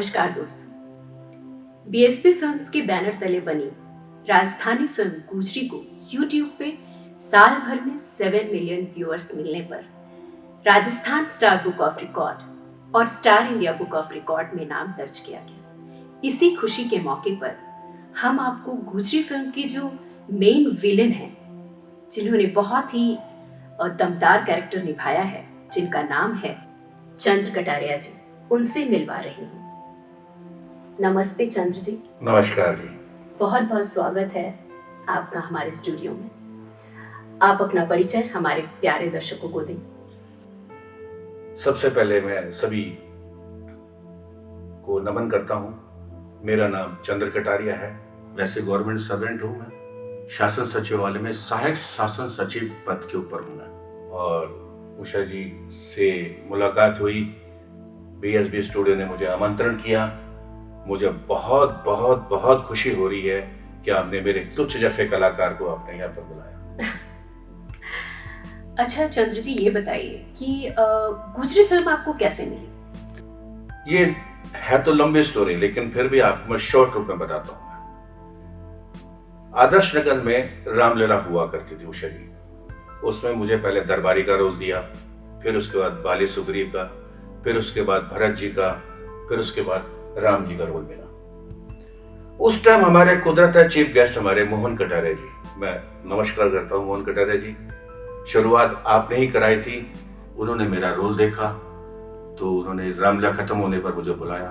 नमस्कार दोस्तों। BSP films के बैनर तले बनी राजधानी फिल्म गुजरी को यूट्यूब पे साल भर में 7 मिलियन व्यूअर्स मिलने पर Rajasthan star book of record और star India book of record में नाम दर्ज किया गया। इसी खुशी के मौके पर हम आपको गुजरी फिल्म के जो मेन विलेन हैं, जिन्होंने बहुत ही दमदार कैरेक्टर निभाया है, जिनका नाम है चंद्र कटारिया जी, उनसे मिलवा रही हूँ। नमस्ते चंद्र जी। नमस्कार जी। बहुत बहुत स्वागत है आपका हमारे स्टूडियो में। आप अपना परिचय हमारे प्यारे दर्शकों को दें। सबसे पहले मैं सभी को नमन करता हूँ। मेरा नाम चंद्र कटारिया है। वैसे गवर्नमेंट सर्वेंट हूँ मैं। शासन सचिवालय में सहायक शासन सचिव पद के ऊपर हूँ मैं। और उषा जी से मुलाकात हुई, बीएसबी स्टूडियो ने मुझे आमंत्रण किया। मुझे बहुत बहुत बहुत खुशी हो रही है कि आपने मेरे तुच्छ जैसे कलाकार को आपने यहाँ पर बुलाया। अच्छा चंद्र जी, ये बताइए कि गुजरी फिल्म आपको कैसे मिली? ये है तो लंबी स्टोरी, लेकिन फिर भी आपको मैं शॉर्ट रूप में बताता हूँ। आदर्श नगर में रामलीला हुआ करती थी उषा जी। उसमें मुझे पहले दरबारी का रोल दिया, फिर उसके बाद बाली सुग्रीव का, फिर उसके बाद भरत जी का, फिर उसके बाद राम जी का रोल मिला। उस टाइम हमारे कुदरत है चीफ गेस्ट हमारे मोहन कटारिया जी। मैं नमस्कार करता हूँ मोहन कटारिया जी। शुरुआत आपने ही कराई थी। उन्होंने मेरा रोल देखा तो उन्होंने रामलीला खत्म होने पर मुझे बुलाया।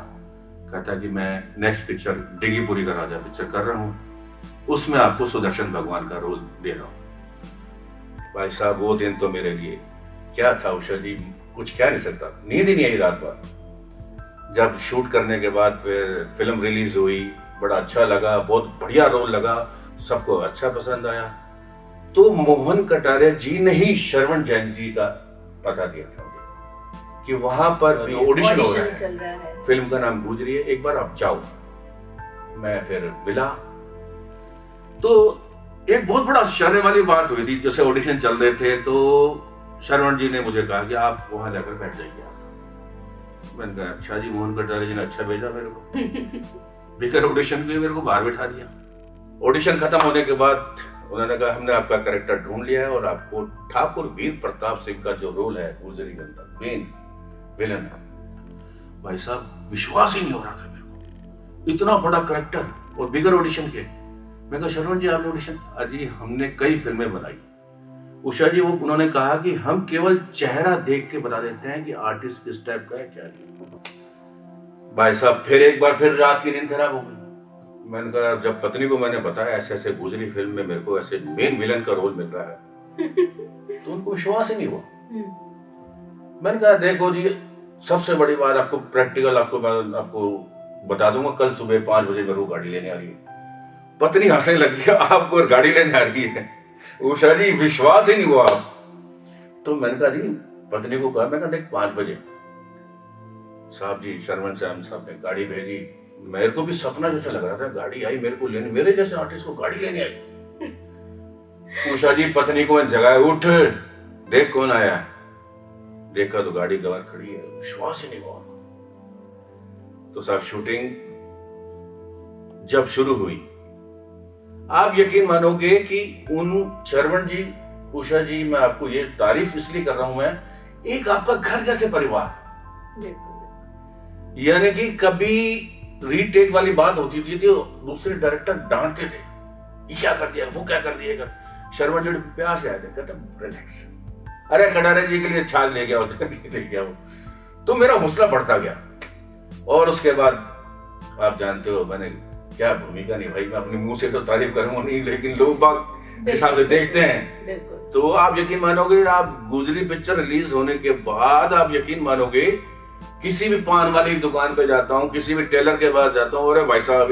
कहता कि मैं नेक्स्ट पिक्चर डिगीपुरी का राजा पिक्चर कर रहा हूँ, उसमें आपको सुदर्शन भगवान का रोल दे रहा हूँ। भाई साहब, वो दिन तो मेरे लिए क्या था उषा जी, कुछ कह नहीं सकता। नींद ही नहीं आई रात भर। जब शूट करने के बाद फिर फिल्म रिलीज हुई, बड़ा अच्छा लगा, बहुत बढ़िया रोल लगा, सबको अच्छा पसंद आया। तो मोहन कटारिया जी ने ही श्रवण जैन जी का पता दिया था मुझे कि वहां पर ऑडिशन हो रहा है, फिल्म का नाम गुजरी है, एक बार आप जाओ। मैं फिर मिला तो एक बहुत बड़ा आश्चर्य वाली बात हुई थी। जैसे ऑडिशन चल रहे थे तो श्रवण जी ने मुझे कहा कि आप वहां जाकर बैठ जाइए। मैंने कहा अच्छा जी। मोहन कटारिया जी ने अच्छा भेजा मेरे को। बिगर ऑडिशन के मेरे को बाहर बैठा दिया। ऑडिशन खत्म होने के बाद उन्होंने कहा हमने आपका कैरेक्टर ढूंढ लिया है और आपको ठाकुर वीर प्रताप सिंह का जो रोल है गुजरी के अंदर मेन विलन है। भाई साहब, विश्वास ही नहीं हो रहा था मेरे को, इतना बड़ा कैरेक्टर और बिगर ऑडिशन के। मैं कहा श्रवण जी आपने ऑडिशन? अजी हमने कई फिल्में बनाई। उषा जी वो उन्होंने कहा कि हम केवल चेहरा देख के बता देते हैं कि आर्टिस्ट किस टाइप का है क्या है। भाई साहब फिर एक बार फिर रात की नींद खराब हो गई। मैंने कहा, जब पत्नी को मैंने बताया ऐसे ऐसे गुजरी फिल्म में मेरे को ऐसे मेन विलन का रोल मिल रहा है तो उनको विश्वास ही नहीं हुआ। मैंने कहा देखो जी, सबसे बड़ी बात आपको प्रैक्टिकल आपको बता दूंगा, कल सुबह 5 बजे मेरे को गाड़ी लेने आ रही है। पत्नी हंसने लगी, आपको गाड़ी लेने आ रही है? उषा जी विश्वास ही नहीं हुआ आप। तो मैंने कहा जी, पत्नी को कहा, मैंने कहा देख 5 बजे साहब जी शर्मन साहब ने गाड़ी भेजी। मेरे को भी सपना जैसा लग रहा था, गाड़ी आई मेरे को लेने, मेरे जैसे आर्टिस्ट को गाड़ी लेने आई। उषा जी पत्नी को जगाए, उठ देख कौन आया है। देखा तो गाड़ी गवार खड़ी है, विश्वास ही नहीं हुआ। तो साहब शूटिंग जब शुरू हुई, आप यकीन मानोगे कि उन श्रवण जी, उषा जी, मैं आपको ये तारीफ इसलिए कर रहा हूं, मैं एक आपका घर जैसे परिवार। यानी कि कभी रीटेक वाली बात होती थी तो दूसरे डायरेक्टर डांटते थे, ये क्या कर दिया, वो क्या कर दिया। श्रवण जी प्यार से आए थे, कहते रिलैक्स, अरे कटारिया जी के लिए छाल ले गया वो। तो मेरा हौसला बढ़ता गया। और उसके बाद आप जानते हो मैंने क्या भूमिका निभाई। मैं अपने मुंह से तो तारीफ करूंगा नहीं, लेकिन लोग बात हिसाब से देखते हैं। तो आप यकीन मानोगे, आप गुजरी पिक्चर रिलीज होने के बाद आप यकीन मानोगे, किसी भी पान वाली दुकान पे जाता हूँ, किसी भी टेलर के पास जाता हूँ, अरे भाई साहब,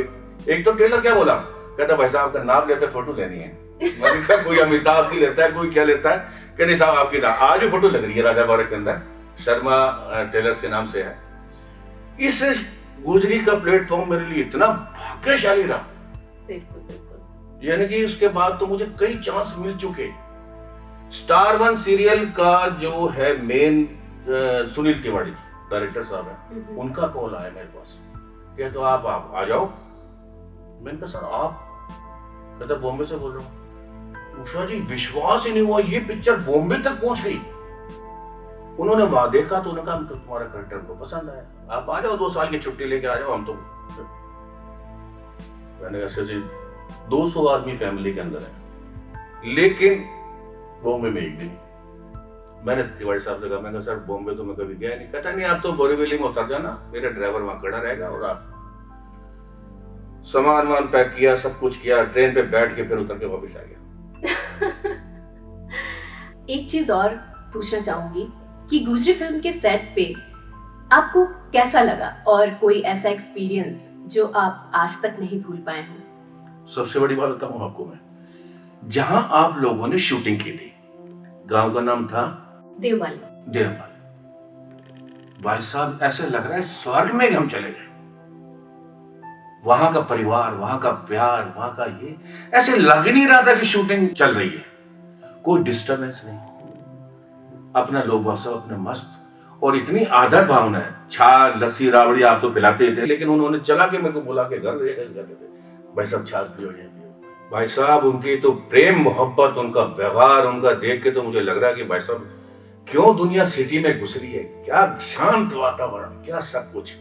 एक तो टेलर क्या बोला, कहता भाई साहब आपका नाप लेते फोटो लेनी है। मैंने कहा कोई अमिताभ की लेता है, कोई क्या लेता है, कहते साहब आपकी आज भी फोटो लग रही है राजा बारक के अंदर, शर्मा टेलर्स के नाम से है। इस गुजरी का प्लेटफॉर्म मेरे लिए इतना भाग्यशाली रहा। बिल्कुल। यानी कि उसके बाद तो मुझे कई चांस मिल चुके। स्टार 1 सीरियल का जो है मेन सुनील तिवारी डायरेक्टर साहब है, उनका कॉल आया मेरे पास क्या तो आप आ जाओ। मैंने कहा सर आप? कहता बॉम्बे से बोल रहा हूँ। उषा जी विश्वास ही नहीं हुआ, ये पिक्चर बॉम्बे तक पहुंच गई। उन्होंने वहां देखा तो उन्होंने कहा हमको तुम्हारा कैरेक्टर को पसंद आया, आप आ जाओ 2 साल की छुट्टी लेके आ जाओ, हम तो। मैंने ऐसे 200 आदमी फैमिली के अंदर है, लेकिन बॉम्बे में एक दिन मैंने तिवारी साहब से कहा, मैं सर बॉम्बे तो मैं कभी गया नहीं। कहता नहीं आप तो बोरीवली में उतर जाना, मेरा ड्राइवर वहां खड़ा रहेगा और आप। सामान वान पैक किया, सब कुछ किया, ट्रेन पे बैठ के फिर उतर के वापस आ गया। एक चीज और पूछना चाहूंगी कि गुजरी फिल्म के सेट पे आपको कैसा लगा और कोई ऐसा एक्सपीरियंस जो आप आज तक नहीं भूल पाए हो? सबसे बड़ी बात बताऊं आपको मैं, जहां आप लोगों ने शूटिंग की थी, गांव का नाम था देवमाली। भाई साहब ऐसे लग रहा है स्वर्ग में हम चले गए। वहां का परिवार, वहां का प्यार, वहां का ये, ऐसे लग नहीं रहा था कि शूटिंग चल रही है। कोई डिस्टरबेंस नहीं, अपना लोग सब अपने मस्त, और इतनी आदर भावना है। छाछ लस्सी राबड़ी आप तो पिलाते ही थे, लेकिन उन्होंने चला के मेरे को बुला के घर ले जाते थे, भाई साहब छाछ पियो, ये पियो। भाई साहब उनकी तो प्रेम मोहब्बत, उनका व्यवहार, उनका देख के तो मुझे लग रहा है कि भाई साहब क्यों दुनिया सिटी में घुस रही है, क्या शांत वातावरण, क्या सब कुछ।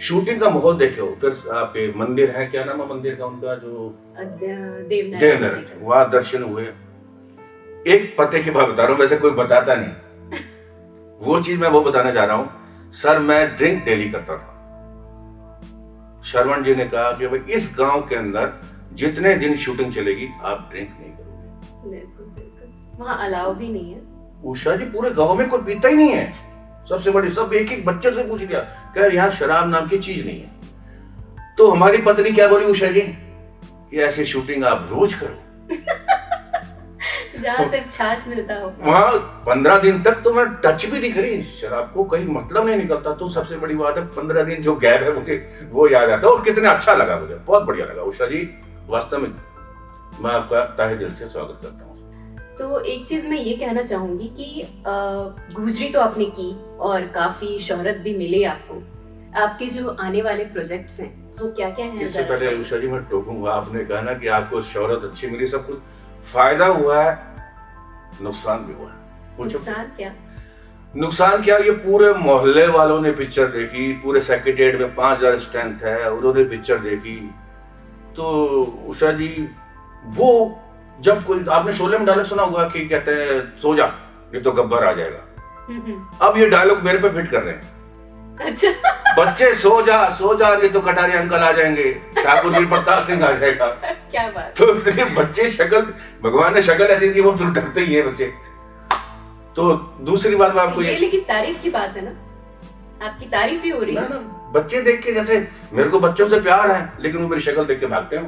शूटिंग का माहौल देखो, फिर आपके मंदिर है, क्या नाम है मंदिर का उनका, जो देवनारायण, वहां दर्शन हुए। एक पते की बात बता रहा हूँ, वैसे कोई बताता नहीं, वो चीज मैं वो बताना चाह रहा हूँ। सर मैं ड्रिंक डेली करता था। श्रवण जी ने कहा कि भाई इस गांव के अंदर जितने दिन शूटिंग चलेगी आप ड्रिंक नहीं करोगे। बिल्कुल, वहाँ अलाउ भी नहीं है। उषा जी पूरे गांव में कोई पीता ही नहीं है। सबसे बड़ी, सब एक एक बच्चे से पूछ लिया, कह यहाँ शराब नाम की चीज नहीं है। तो हमारी पत्नी क्या बोली उषा जी कि ऐसी शूटिंग आप रोज करो। जहाँ सिर्फ छाछ मिलता हो। वहां 15 दिन तक तो मैं टच भी नहीं करी शराब को, कहीं मतलब नहीं निकलता। तो सबसे बड़ी बात है 15 दिन जो गैप है मुझे वो याद आता है, और कितना अच्छा लगा मुझे, बहुत बढ़िया लगा। उषा जी वास्तव में मैं आपका तहे दिल से स्वागत करता हूँ। तो एक चीज मैं ये कहना चाहूंगी कि गुजरी तो आपने की और काफी शोहरत भी मिली आपको। आपके जो आने वाले प्रोजेक्ट्स हैं वो क्या क्या हैं? इससे पहले उषा जी मैं टोकूंगा, आपने कहा ना कि आपको शोहरत अच्छी मिली, सब कुछ फायदा हुआ है, नुकसान भी हुआ है। नुकसान क्या? नुकसान क्या, ये पूरे मोहल्ले वालों ने पिक्चर देखी, पूरे सेक्रेटेरिएट में 5000 स्ट्रेंथ है, उन्होंने पिक्चर देखी। तो उषा जी वो जब कोई, आपने शोले में डायलॉग सुना होगा कि कहते हैं सो जा ये तो गब्बर आ जाएगा। अब ये डायलॉग मेरे पे फिट कर रहे हैं। अच्छा। बच्चे सो जा नहीं तो कटारी अंकल आ जाएंगे, ठाकुर वीर प्रताप सिंह आ जाएगा। क्या बात। तो इसलिए बच्चे शक्ल, भगवान ने शक्ल ऐसी दी, वो तो डरते ही है बच्चे। तो दूसरी बात आपको ये लेकिन तारीफ की बात है ना, आपकी तारीफ ही हो रही है। बच्चे देख के, जैसे मेरे को बच्चों से प्यार है, लेकिन वो मेरी शक्ल देख के भागते हैं।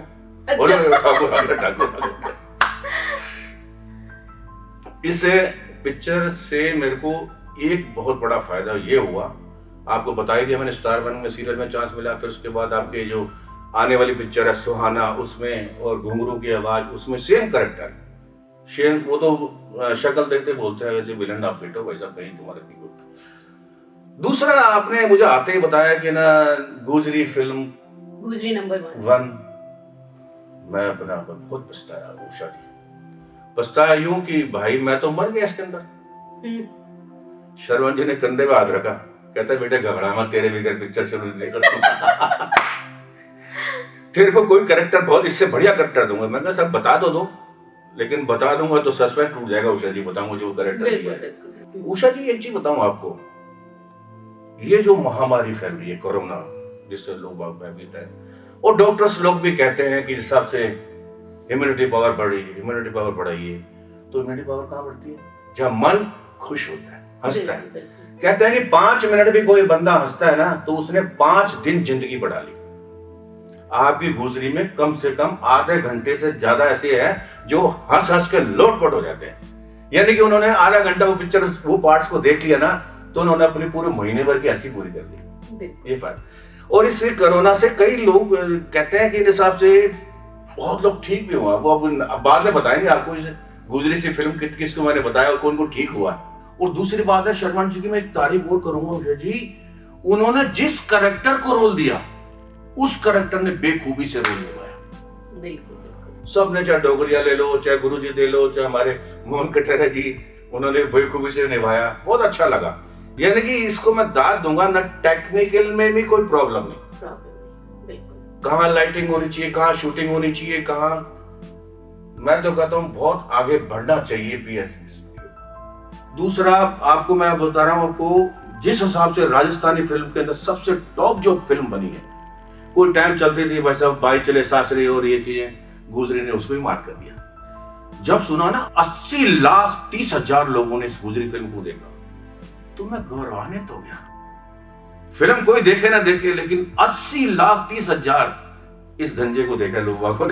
अच्छा। इस पिक्चर से मेरे को एक बहुत बड़ा फायदा ये हुआ, आपको बता ही दिया मैंने, स्टार वन में सीरियल में चांस मिला। फिर उसके बाद आपके जो आने वाली पिक्चर है सुहाना, उसमें और घुंघरू की आवाज, उसमें सेम कैरेक्टर, सेम। वो तो शक्ल देखते बोलते हैं वैसे विलन ऑफ फिट हो, वैसा कहीं तुम्हारे नहीं होता। दूसरा आपने मुझे आते ही बताया कि ना गुजरी फिल्म, गुजरी नंबर 1, मैं अपने आप पर बहुत पछताया उषा जी। पछताया यूं कि भाई मैं तो मर गया इसके अंदर। श्रवण जी ने कंधे पे हाथ रखा, कहता बेटे घबरा मत, तेरे बगैर पिक्चर शुरू नहीं करूंगा। तेरे को कोई कैरेक्टर बहुत इससे बढ़िया कैरेक्टर दूंगा। मैं कहा सब बता दो, लेकिन बता दूंगा तो सस्पेंस टूट जाएगा। उषा जी बताऊं मुझे वो कैरेक्टर दिया है। उषा जी एक चीज बताऊं आपको, ये जो महामारी फैल रही है कोरोना, जिससे लोग भयभीत है, और डॉक्टर्स लोग भी कहते हैं कि जिस हिसाब से इम्यूनिटी पावर बढ़ाइए, तो इम्यूनिटी पावर कहाँ बढ़ती है? जब मन खुश होता है, हंसता है। कहते हैं कि 5 मिनट भी कोई बंदा हंसता है ना, तो उसने 5 दिन जिंदगी बढ़ा ली। आपकी गुजरी में कम से कम आधे घंटे से ज्यादा ऐसे हैं जो हंस हंस के लोटपोट हो जाते हैं। यानी कि उन्होंने आधा घंटा वो पिक्चर, वो पार्ट्स को देख लिया ना, तो उन्होंने अपनी पूरे महीने भर की हंसी पूरी कर ली। ये फायदा। और इससे कोरोना से कई लोग कहते हैं कि इन हिसाब से बहुत लोग ठीक भी हुआ। वो अब बाद में बताएंगे आपको, इस गुजरी सी फिल्म किसको मैंने बताया और कौन को ठीक हुआ। और दूसरी बात है श्रवण जी की, मैं एक तारीफ और करूंगा उषा जी, उन्होंने जिस कैरेक्टर को रोल दिया उस कैरेक्टर ने बेखूबी से रोल निभाया। बिल्कुल बिल्कुल। सबने, चाहे डोगरिया ले लो, चाहे गुरुजी ले लो, चाहे हमारे मोहन कटेरा जी, उन्होंने बेखूबी से निभाया, बहुत अच्छा लगा। यानी कि इसको मैं दाद दूंगा ना, टेक्निकल में भी कोई प्रॉब्लम नहीं, बिल्कुल। कहाँ लाइटिंग होनी चाहिए, कहाँ शूटिंग होनी चाहिए, कहाँ, मैं तो कहता हूँ बहुत आगे बढ़ना चाहिए पीएससी। दूसरा, आपको मैं बता रहा हूँ, आपको जिस हिसाब से राजस्थानी फिल्म के अंदर सबसे टॉप जो फिल्म बनी है, कोई टाइम चलती थी भाई साहब, बाई चले सासरे और ये चीजें, गुजरी ने उसको भी मार कर दिया। जब सुना ना 80,30,000 लोगों ने इस गुजरी फिल्म को देखा, तो मैं घबराने तो गया। फिल्म कोई देखे ना देखे, लेकिन 80,30,000 इस गंजे को देखा लोगों को।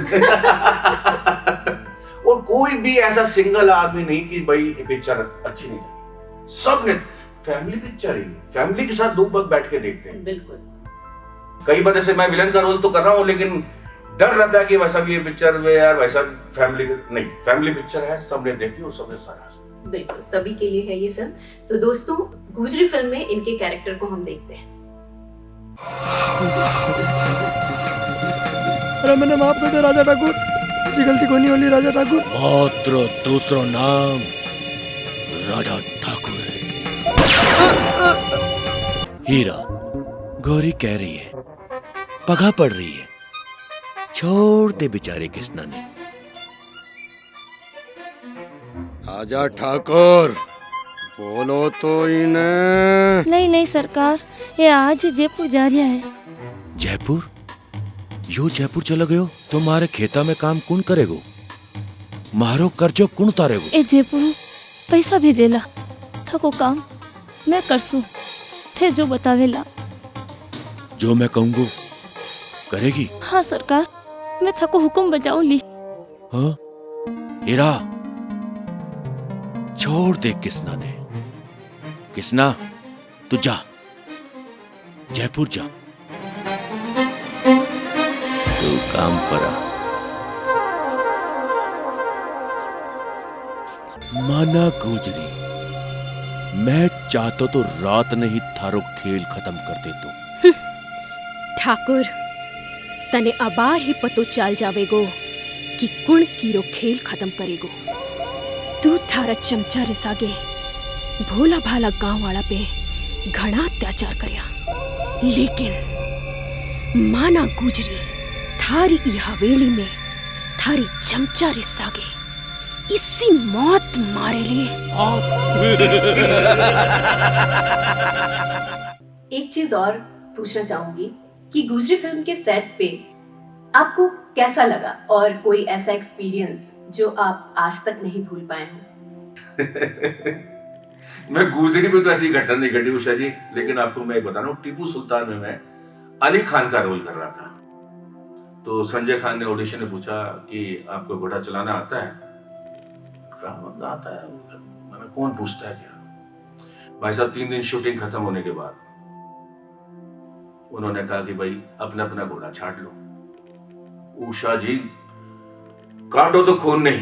और कोई भी ऐसा सिंगल आदमी नहीं कि भाई ये पिक्चर अच्छी नहीं लगी, सबने, फैमिली पिक्चर है, फैमिली के साथ दो वक्त बैठ के देखते हैं। बिल्कुल। कई बार ऐसे मैं विलन का रोल तो कर रहा हूँ, लेकिन डर रहता है कि वैसा भी ये पिक्चर में यार वैसा फैमिली नहीं, फैमिली पिक्चर है, सबने देखी और सबने सराहा। बिल्कुल, सभी के लिए है ये फिल्म। तो दोस्तों, गुजरी फिल्म में इनके कैरेक्टर को हम देखते हैं। अरे मैंने माफ कर दे राजा ठाकुर, ऐसी गलती कोई नहीं होली राजा ठाकुर। मात्र दूसरा नाम राजा ठाकुर है। हीरा, गौरी कह रही है, पगा पड़ रही है, छोड़ दे बेचारे कृष्णा ने। राजा ठाकुर बोलो तो इन्हें। नहीं नहीं सरकार, ये आज जयपुर जा रहा है। जयपुर? यू जयपुर चला गयो, तुम्हारे खेता में काम कौन करेगो? मारो कर्जो कौन उतारेगो? ए जयपुर पैसा भेजेला, थको काम मैं करसू, थे जो बतावेला। जो मैं कहूँगो करेगी? हाँ सरकार, मैं थको हुक्म बजाऊंगी। हाँ हीरा, छोड़ दे कृष्णा ने। कृष्णा तू जा, जयपुर जा, तू काम करा। माना गुजरी, मैं चाहता तो रात नहीं थारो खेल खत्म कर दे तो। ठाकुर, तने अबार ही पतो चल जावेगो कि कुण कीरो खेल खत्म करेगो। तू थारा चमचा रिसागे भोला भाला गांव वाला पे घना अत्याचार करया, लेकिन माना गुजरी थारी ई हवेली में थारी चमचा रिसागे इसी मौत मारे लिए। एक चीज और पूछना चाहूंगी कि गुजरी फिल्म के सेट पे आपको कैसा लगा, और कोई ऐसा एक्सपीरियंस जो आप आज तक नहीं भूल पाए हो? मैं गुजरी पे तो ऐसी घटना नहीं घटी उषा जी, लेकिन आपको मैं बता रहा हूँ, टीपू सुल्तान में मैं अली खान का रोल कर रहा था। तो संजय खान ने ऑडिशन में पूछा कि आपको घोड़ा चलाना आता है? कहा आता है। मैंने, कौन पूछता है क्या? भाई साहब 3 दिन शूटिंग खत्म होने के बाद उन्होंने कहा कि भाई अपना अपना घोड़ा छाट लो। उषा जी, काटो तो खून नहीं,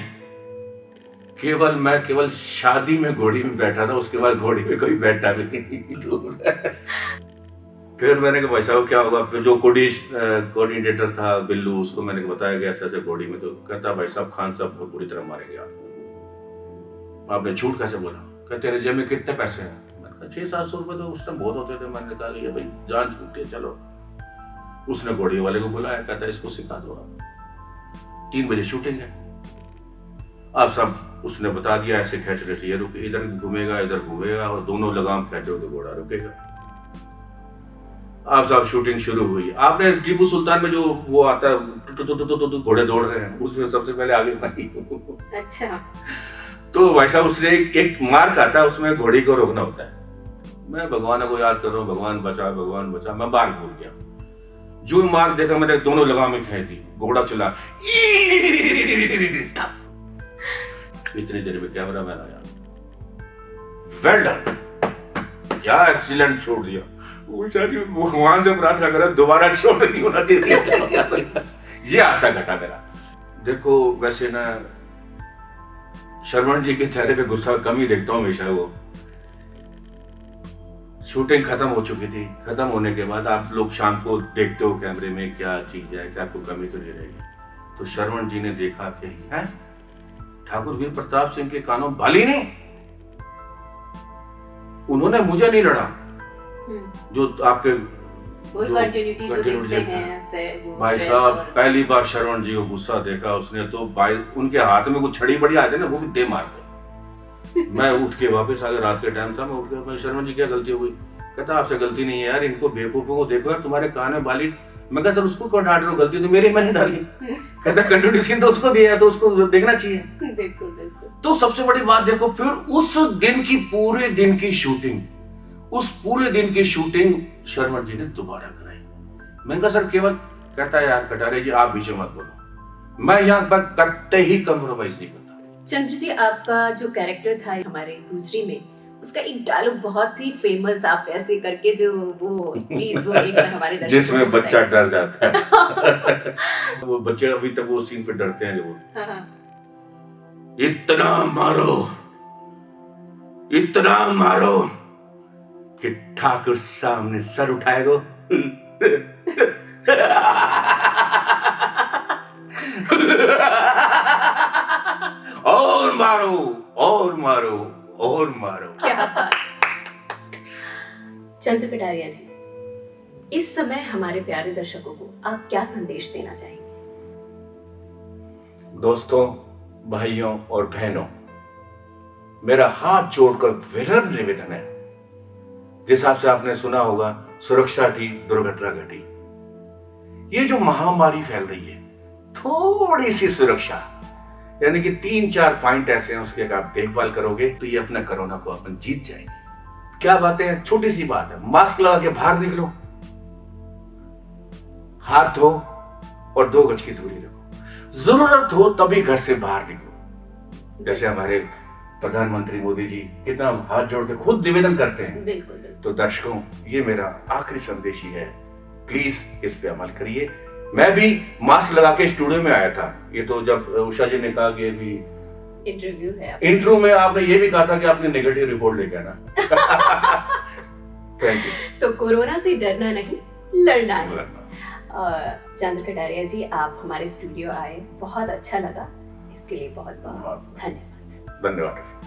केवल शादी में घोड़ी में बैठा था, उसके बाद घोड़ी में कोई बैठा भी नहीं। फिर मैंने कहा भाई साहब क्या होगा? फिर जो कोऑर्डिनेटर था बिल्लू, उसको मैंने बताया कि ऐसे ऐसे घोड़ी में, तो कहता भाई साहब खान साहब बहुत बुरी तरह मारेंगे आपको। आपने झूठ कैसे बोला? कहते तेरे जेब में कितने पैसे हैं? मैंने कहा 600-700 रुपए तो उस टाइम बहुत होते थे। मैंने कहा कि भाई जान छूट के चलो। उसने घोड़ी वाले को बुलाया, कहता इसको सिखा दो आप, 3 बजे शूटिंग है। आप सब उसने बता दिया, ऐसे खींचने से ये रुके, इधर घूमेगा इधर घूमेगा, और दोनों लगाम खींचो तो घोड़ा रुकेगा। आप सब शूटिंग शुरू हुई। आपने टीपू सुल्तान में जो वो आता है तो घोड़े दौड़ रहे हैं, उसमें सबसे पहले आगे मैं। अच्छा। तो भाई साहब उसने एक मार्क आता है, उसमें घोड़ी को रोकना होता है। मैं भगवान को याद कर रहा हूँ, भगवान बचा, मैं बाहर भूल गया। जो मार्क देखा मैंने, दोनों लगामें खींच दी, घोड़ा चला। इतनी देर में कैमरा मैन आया, वेल डन, क्या एक्सीलेंट छोड़ दिया। भगवान से प्रार्थना करा दोबारा छोड़ नहीं होना चाहिए। ये आशा घटा मेरा। देखो वैसे ना श्रवण जी के चेहरे पे गुस्सा कम ही देखता हूँ हमेशा। वो शूटिंग खत्म हो चुकी थी। खत्म होने के बाद आप लोग शाम को देखते हो कैमरे में क्या चीज है, क्या कोई कमी तो नहीं रहेगी। तो श्रवण जी ने देखा कि है ठाकुर वीर प्रताप सिंह के कानों में बाली नहीं। उन्होंने मुझे नहीं लड़ा, जो आपके वो कंटिन्यूटी जो देखते हैं से वो भाई dress साहब और- पहली बार श्रवण जी को गुस्सा देखा उसने तो भाई उनके हाथ में कुछ छड़ी बड़ी आते ना वो भी दे मारते। मैं उठ के वापस आ गया, रात के टाइम था, मैं उठ गया, भाई शर्मा जी क्या गलती हो गई? कहता आपसे गलती नहीं है यार, इनको बेवकूफों को देखो यार, तुम्हारे कान में बाली। मैं कहा सर उसको क्यों डांट रहे हो, गलती तो मेरी, मैंने डाली। कहता कंटिन्यूटी सीन तो उसको दिया है तो उसको देखना चाहिए। बिल्कुल बिल्कुल। तो सबसे बड़ी बात देखो, फिर उस दिन की पूरे दिन की शूटिंग, उस पूरे दिन की शूटिंग शर्मन जी ने दोबारा कराई। मैंने कहा सर केवल, कहता है यार कटारे जी आप बीच में मत बोलो, मैं यहाँ पर कतई ही कम्प्रोमाइज नहीं करता। चंद्र जी आपका जो कैरेक्टर था हमारे गुजरी में, उसका एक डायलॉग बहुत ही फेमस, आप ऐसे करके जो वो प्लीज वो एक बार हमारे दर्शकों जिसमें को बच्चा बताइए। डर जाता है। वो बच्चे अभी तक वो सीन पे डरते हैं जरूर। हाँ, हाँ। इतना मारो, इतना मारो कि ठाकुर सामने सर उठाएगा। और मारो, और मारो, और मारो। क्या बात। चंद्र कटारिया जी, इस समय हमारे प्यारे दर्शकों को आप क्या संदेश देना चाहेंगे? दोस्तों, भाइयों और बहनों, मेरा हाथ जोड़कर विनम्र निवेदन है, जिस हिसाब से आपने सुना होगा सुरक्षा थी, दुर्घटना घटी। ये जो महामारी फैल रही है, थोड़ी सी सुरक्षा, यानी कि 3-4 पॉइंट ऐसे हैं उसके अगर आप देखभाल करोगे तो ये अपना कोरोना को अपन जीत जाएंगे। क्या बातें हैं, छोटी सी बात है, मास्क लगा के बाहर निकलो, हाथ धो और 2 गज की दूरी रखो, जरूरत हो तभी घर से बाहर निकलो। जैसे हमारे प्रधानमंत्री मोदी जी कितना हाथ जोड़ के खुद निवेदन करते हैं। बिल्कुल बिल्कुल। तो दर्शकों, ये मेरा आखिरी संदेश ही है, प्लीज इस पे अमल करिए। मैं भी मास्क लगा के स्टूडियो में आया था। ये तो जब उषा जी ने कहा कि भी इंटरव्यू है इंटरव्यू में आपने ये भी कहा था कि आपने नेगेटिव रिपोर्ट लेके आना। Thank you. तो कोरोना से डरना नहीं, लड़ना है। चंद्र कटारिया जी, आप हमारे स्टूडियो आए, बहुत अच्छा लगा, इसके लिए बहुत बहुत धन्यवाद। धन्यवाद।